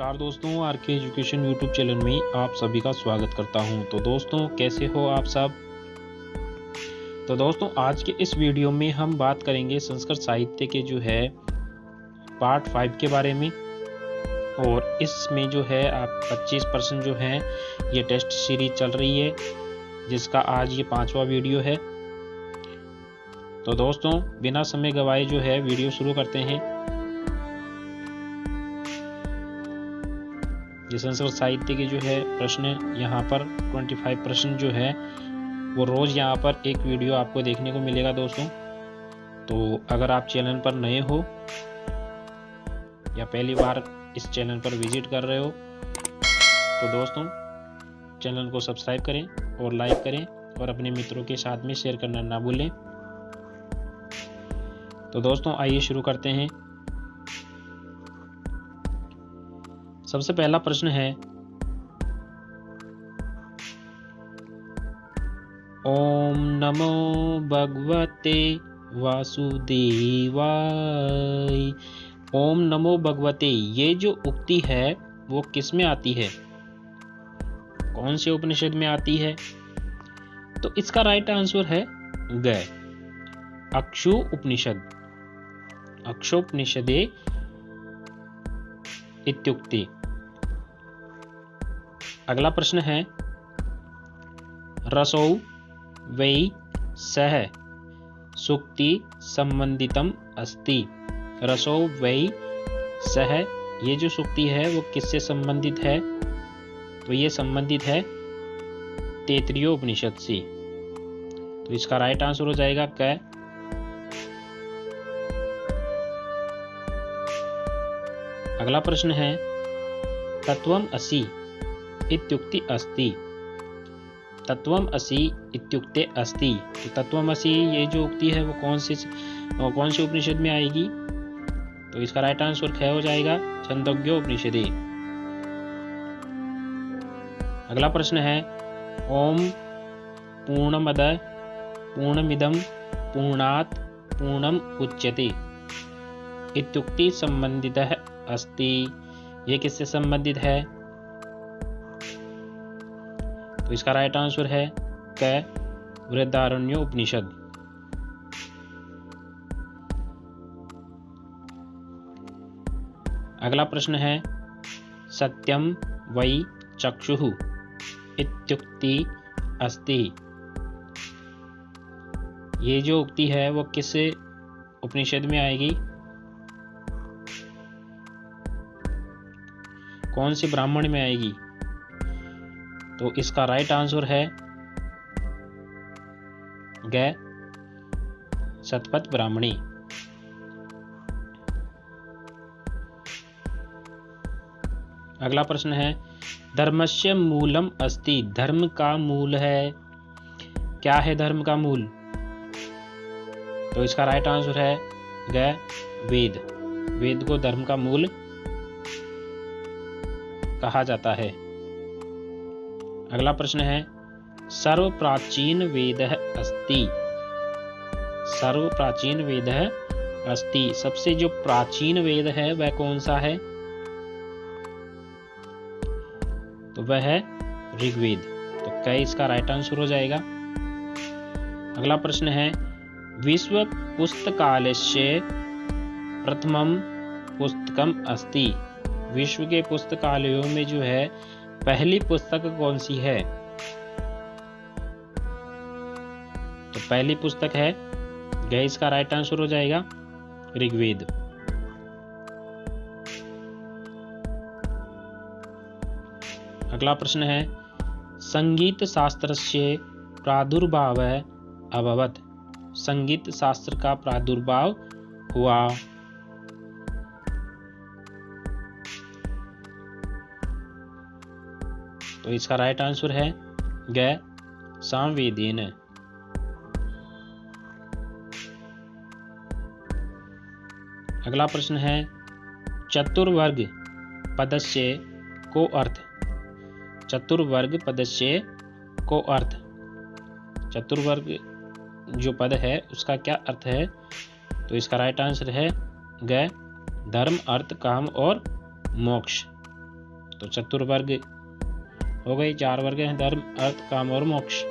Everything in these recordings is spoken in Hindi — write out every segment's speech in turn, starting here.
नमस्कार दोस्तों, आर के एजुकेशन यूट्यूब चैनल में आप सभी का स्वागत करता हूं। तो दोस्तों, कैसे हो आप सब। तो दोस्तों, आज के इस वीडियो में हम बात करेंगे संस्कृत साहित्य के जो है पार्ट 5 के बारे में। और इसमें जो है आप 25% जो है ये टेस्ट सीरीज चल रही है, जिसका आज ये 5वां वीडियो है। तो दोस्तों, बिना समय गवाए जो है वीडियो शुरू करते हैं। ये संस्कृत साहित्य के जो है प्रश्न यहाँ पर 25% जो है वो रोज यहाँ पर एक वीडियो आपको देखने को मिलेगा दोस्तों। तो अगर आप चैनल पर नए हो या पहली बार इस चैनल पर विजिट कर रहे हो तो दोस्तों चैनल को सब्सक्राइब करें और लाइक करें और अपने मित्रों के साथ में शेयर करना ना भूलें। तो दोस्तों, आइए शुरू करते हैं। सबसे पहला प्रश्न है, ओम नमो भगवते वासुदेवाय। ओम नमो भगवते, ये जो उक्ति है वो किस में आती है, कौन से उपनिषद में आती है? तो इसका राइट आंसर है ग, अक्षु उपनिषद। अक्षोपनिषदे इत्युक्ति। अगला प्रश्न है, रसौ वै सह सुक्ति संबंधितम अस्ति। रसौ वै सह, ये जो सुक्ति है वो किससे संबंधित है? तो ये संबंधित है तैत्तिरीय उपनिषद से। तो इसका राइट आंसर हो जाएगा क। अगला प्रश्न है, तत्वम असि इत्युक्ति अस्ति। तत्वम असि इत्युक्ते अस्ति। तो तत्वम असि ये जो उक्ति है वो कौन से उपनिषद में आएगी? तो इसका राइट आंसर ख हो जाएगा, छंदोग्य उपनिषदे। अगला प्रश्न है, ओम पूर्णमद पूर्णमिदं पूर्णात् पूर्णम उच्यते इत्युक्ति संबंधितः अस्ति। ये किससे संबंधित है? तो इसका राइट आंसर है क, बृहदारण्यक उपनिषद। अगला प्रश्न है, सत्यम वै चक्षुः इत्युक्ति अस्ति। ये जो उक्ति है वो किस उपनिषद में आएगी, कौन से ब्राह्मण में आएगी? तो इसका राइट आंसर है ग, शतपथ ब्राह्मणी। अगला प्रश्न है, धर्मस्य मूलम अस्ति। धर्म का मूल है, क्या है धर्म का मूल? तो इसका राइट आंसर है ग, वेद। वेद को धर्म का मूल कहा जाता है। अगला प्रश्न है, सर्व प्राचीन वेदः अस्ति। सर्व प्राचीन वेदः अस्ति। सबसे जो प्राचीन वेद है वह कौन सा है? तो वह है ऋग्वेद। तो क्या इसका राइट आंसर हो जाएगा। अगला प्रश्न है, विश्व पुस्तकालयस्य प्रथमम पुस्तकम अस्ति। विश्व के पुस्तकालयों में जो है पहली पुस्तक कौन सी है? तो पहली पुस्तक है ग, इसका राइट आंसर हो जाएगा ऋग्वेद। अगला प्रश्न है, संगीत शास्त्रस्य प्रादुर्भावः अभवत्। संगीत शास्त्र का प्रादुर्भाव हुआ। तो इसका राइट आंसर है ग, सामवेदेन। अगला प्रश्न है, चतुर्वर्ग पदस्य को अर्थ। चतुर्वर्ग पदस्य को अर्थ। चतुर्वर्ग जो पद है उसका क्या अर्थ है? तो इसका राइट आंसर है ग, धर्म अर्थ काम और मोक्ष। तो चतुर्वर्ग हो गई। 4 वर्ग हैं, धर्म, अर्थ, काम और मोक्ष।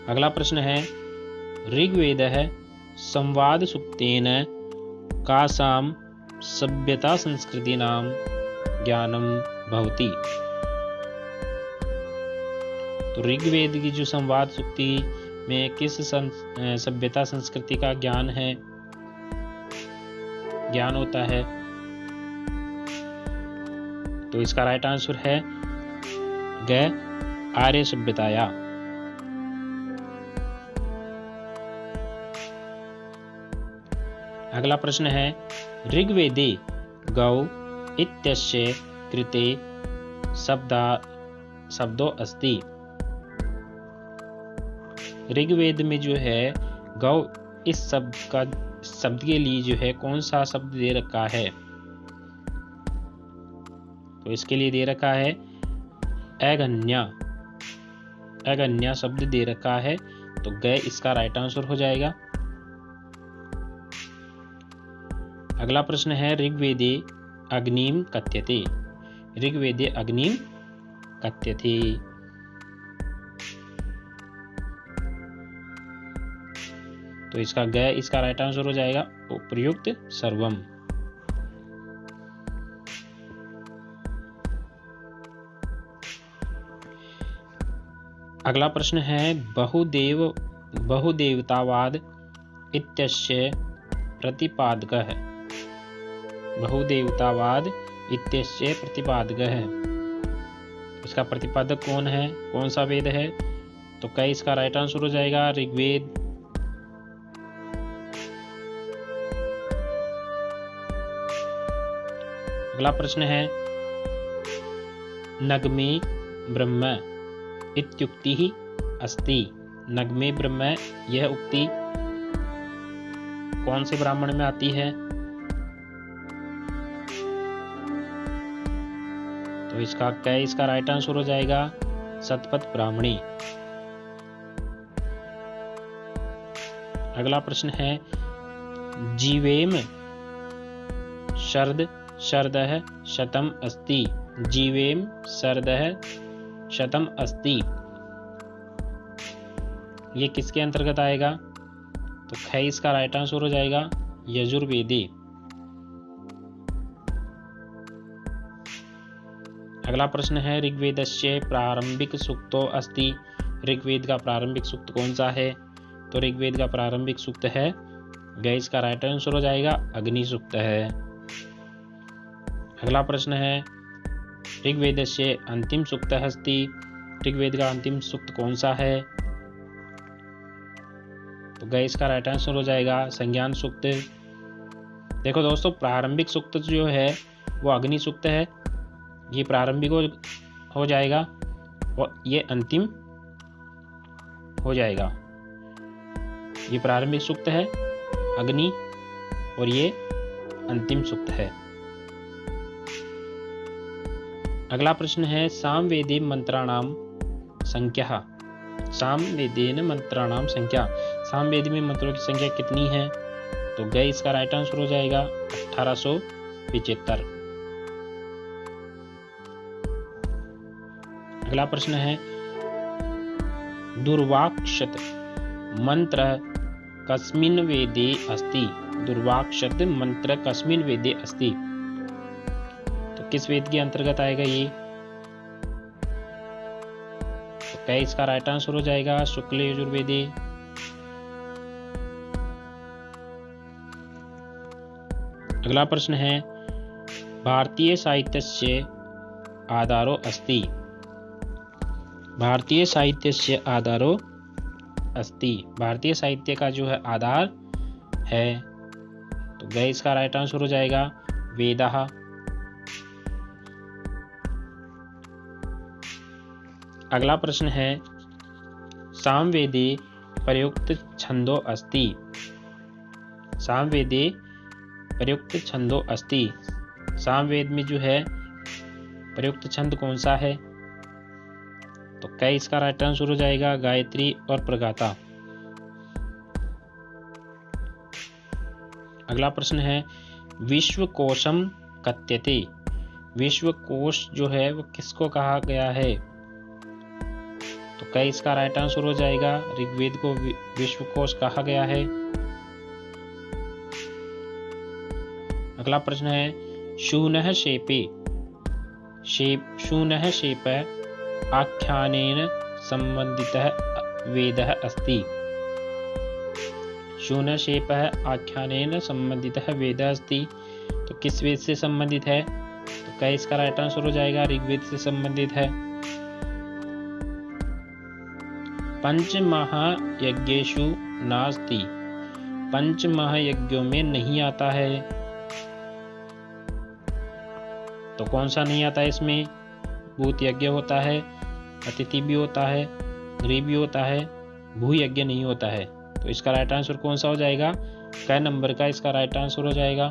अगला प्रश्न है, ऋग्वेद है संवाद सुक्तेन कासाम सभ्यता संस्कृति नाम ज्ञानम भवति। तो ऋग्वेद की जो संवाद सुक्ति में किस सभ्यता संस्कृति का ज्ञान होता है? तो इसका राइट आंसर है ग आर्य सभ्यताया। अगला प्रश्न है, ऋग्वेदे गौ इत्यस्य कृते शब्दो अस्ति। ऋग्वेद में जो है गौ इस शब्द के लिए जो है कौन सा शब्द दे रखा है? तो इसके लिए दे रखा है अगन्या शब्द दे रखा है। तो ग इसका राइट आंसर हो जाएगा। अगला प्रश्न है, ऋग्वेदे अग्निम कथ्यते। ऋग्वेदे अग्निम कथ्यते। तो इसका राइट आंसर हो जाएगा उपर्युक्त सर्वम। अगला प्रश्न है, बहुदेवतावाद इत्यस्य प्रतिपादकः। बहुदेवतावाद इत्यस्य प्रतिपादकः है। इसका प्रतिपादक कौन है? कौन सा वेद है? तो क्या इसका राइट आंसर हो जाएगा ऋग्वेद। अगला प्रश्न है, नगमे ब्रह्म इत्युक्ति ही अस्ति। नगमे ब्रह्म यह उक्ति कौन से ब्राह्मण में आती है? तो इसका राइट आंसर हो जाएगा शतपथ ब्राह्मणी। अगला प्रश्न है, जीवेम शरदः शतम अस्ति। जीवेम शरदः शतम अस्ति, ये किसके अंतर्गत आएगा? तो ख इसका राइट आंसर हो जाएगा यजुर्वेदी। अगला प्रश्न है, ऋग्वेदस्य प्रारंभिक सूक्तो अस्ति। ऋग्वेद का प्रारंभिक सूक्त कौन सा है? तो ऋग्वेद का प्रारंभिक सूक्त है ग इसका राइट आंसर हो जाएगा अग्नि सूक्त है। अगला प्रश्न है, ऋग्वेदस्य अंतिम सूक्त अस्ति। ऋग्वेद का अंतिम सूक्त कौन सा है? तो ग इसका राइट आंसर हो जाएगा संज्ञान सूक्त। देखो दोस्तों, प्रारंभिक सूक्त जो है वो अग्नि सूक्त है, ये प्रारंभिक हो जाएगा और ये अंतिम हो जाएगा। ये प्रारंभिक सूक्त है अग्नि और ये अंतिम सूक्त है। अगला प्रश्न है, सामवेदी मंत्राणाम संख्या। सामवेदेन मंत्राणाम संख्या। सामवेदी में मंत्रों की संख्या कितनी है? तो ग इसका राइट आंसर हो जाएगा 1875। अगला प्रश्न है, दुर्वाक्षत मंत्र कस्मिन् वेदे अस्ति। दुर्वाक्षत मंत्र कस्मिन् वेदे अस्ति, तो किस वेद के अंतर्गत आएगा ये? तो क्या इसका राइट आंसर हो जाएगा शुक्ल यजुर्वेदी। अगला प्रश्न है, भारतीय साहित्यस्य आधारो अस्ति। भारतीय साहित्यस्य आधारो अस्ति। भारतीय साहित्य का जो है आधार है, तो ग इसका राइट आंसर हो जाएगा वेदः। अगला प्रश्न है, सामवेदे प्रयुक्त छंदो अस्ति। सामवेदे प्रयुक्त छंदो अस्ति। सामवेद में जो है प्रयुक्त छंद कौन सा है? तो क्या इसका राइट आंसर हो जाएगा गायत्री और प्रगाथा। अगला प्रश्न है, विश्वकोशम कथ्यते। विश्वकोश जो है वो किसको कहा गया है? तो क्या इसका राइट आंसर हो जाएगा? ऋग्वेद को विश्वकोश कहा गया है। अगला प्रश्न है शूनः शेपे। शूनः शेप आख्यानेन संबंधितः वेदः अस्ति। शूनः शेप आख्यानेन संबंधितः वेदः अस्ति। तो किस वेद से संबंधित है? तो क्या इसका राइट आंसर हो जाएगा? ऋग्वेद से संबंधित है। पंचमहायज्ञेषु नास्ति। पंचमहायज्ञों में नहीं आता है। तो कौन सा नहीं आता है इसमें? भूत यज्ञ होता है, अतिथि भी होता है, गृह भी होता है, भू यज्ञ नहीं होता है। तो इसका राइट आंसर कौन सा हो जाएगा? क्या नंबर का इसका राइट आंसर हो जाएगा?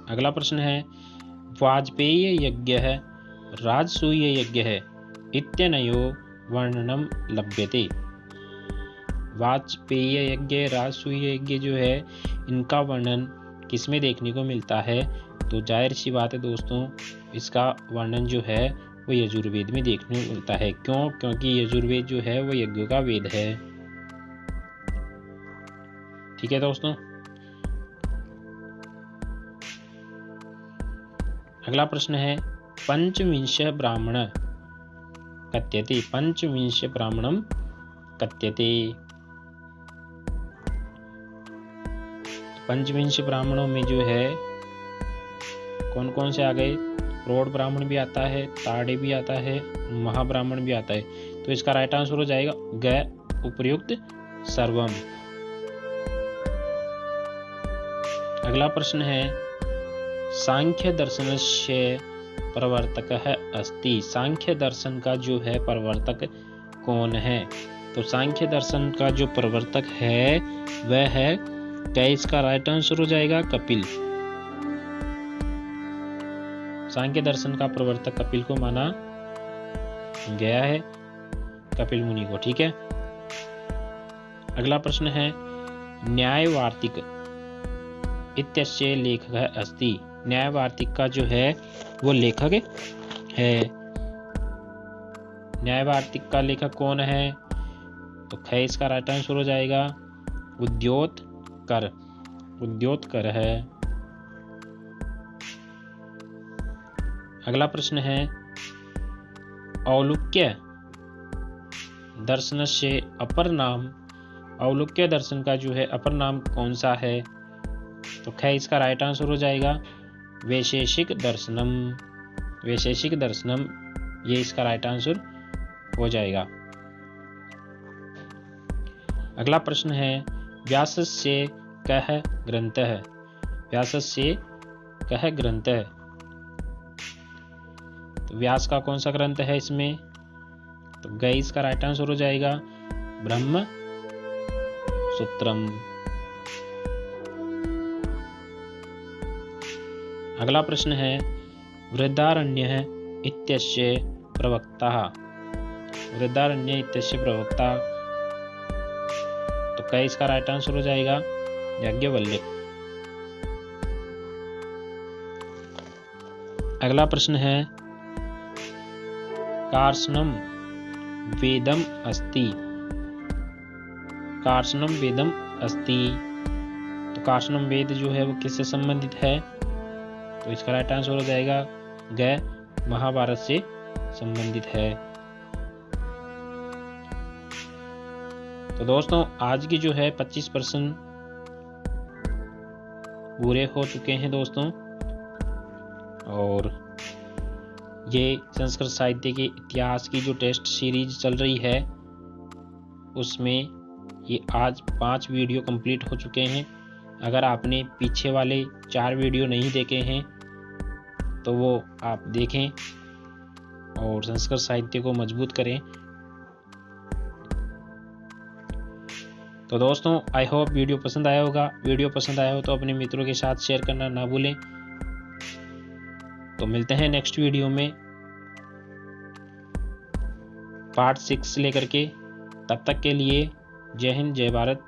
अगला प्रश्न है वाजपेय यज्ञ है राजसूय यज्ञ है इत्यनयो वर्णनम लभ्यते। वाजपेय यज्ञ राजसूय यज्ञ जो है इनका वर्णन किसमें देखने को मिलता है? तो जाहिर सी बात है दोस्तों, इसका वर्णन जो है वो यजुर्वेद में देखने को मिलता है। क्यों? क्योंकि यजुर्वेद जो है वो यज्ञों का वेद है। ठीक है दोस्तों। अगला प्रश्न है पंचविंश ब्राह्मण कथ्यते। पंचविंश ब्राह्मणम कथ्यते। पंचविंश ब्राह्मणों में जो है कौन कौन से आ गए? प्रौढ़ ब्राह्मण भी आता है, ताड़े भी आता है, महाब्राह्मण भी आता है। तो इसका राइट आंसर हो जाएगा ग उपर्युक्त सर्वम। अगला प्रश्न है सांख्य दर्शनस्य प्रवर्तकः अस्ति। सांख्य दर्शन का जो है प्रवर्तक कौन है? तो सांख्य दर्शन का जो प्रवर्तक है वह है, क्या इसका राइट आंसर हो जाएगा? कपिल। सांख्य दर्शन का प्रवर्तक कपिल को माना गया है, कपिल मुनि को। ठीक है। अगला प्रश्न है न्यायवार्तिक इत्यस्य लेखकः अस्ति। न्यायवार्तिक का जो है वो लेखक है। न्यायवार्तिक का लेखक कौन है? तो ख इसका राइट आंसर हो जाएगा उद्योतकर। उद्योतकर है। अगला प्रश्न है औलुक्य दर्शन से अपर नाम। औलुक्य दर्शन का जो है अपर नाम कौन सा है? तो ख इसका राइट आंसर हो जाएगा वैशेषिक दर्शनम। वैशेषिक दर्शनम ये इसका राइट आंसर हो जाएगा। अगला प्रश्न है व्यासस्य कः ग्रंथः। व्यासस्य कः ग्रंथः। तो व्यास का कौन सा ग्रंथ है इसमें? तो ग इसका राइट आंसर हो जाएगा ब्रह्म सूत्रम। अगला प्रश्न है वृद्धारण्य इत्यस्य प्रवक्ता। वृद्धारण्य इत्यस्य प्रवक्ता। तो क्या इसका राइट आंसर हो जाएगा याज्ञवल्क्य। अगला प्रश्न है कार्ष्णम वेदम अस्ति। कार्ष्णम वेदम अस्ति। तो कार्ष्णम वेद जो है वो किससे संबंधित है? तो इसका राइट आंसर हो जाएगा ग महाभारत से संबंधित है। तो दोस्तों आज की जो है 25% पूरे हो चुके हैं दोस्तों। और ये संस्कृत साहित्य के इतिहास की जो टेस्ट सीरीज चल रही है उसमें ये आज 5 वीडियो कंप्लीट हो चुके हैं। अगर आपने पीछे वाले 4 वीडियो नहीं देखे हैं तो वो आप देखें और संस्कृत साहित्य को मजबूत करें। तो दोस्तों आई होप वीडियो पसंद आया होगा। वीडियो पसंद आया हो तो अपने मित्रों के साथ शेयर करना ना भूलें। तो मिलते हैं नेक्स्ट वीडियो में पार्ट 6 लेकर के। तब तक के लिए जय हिंद, जय भारत।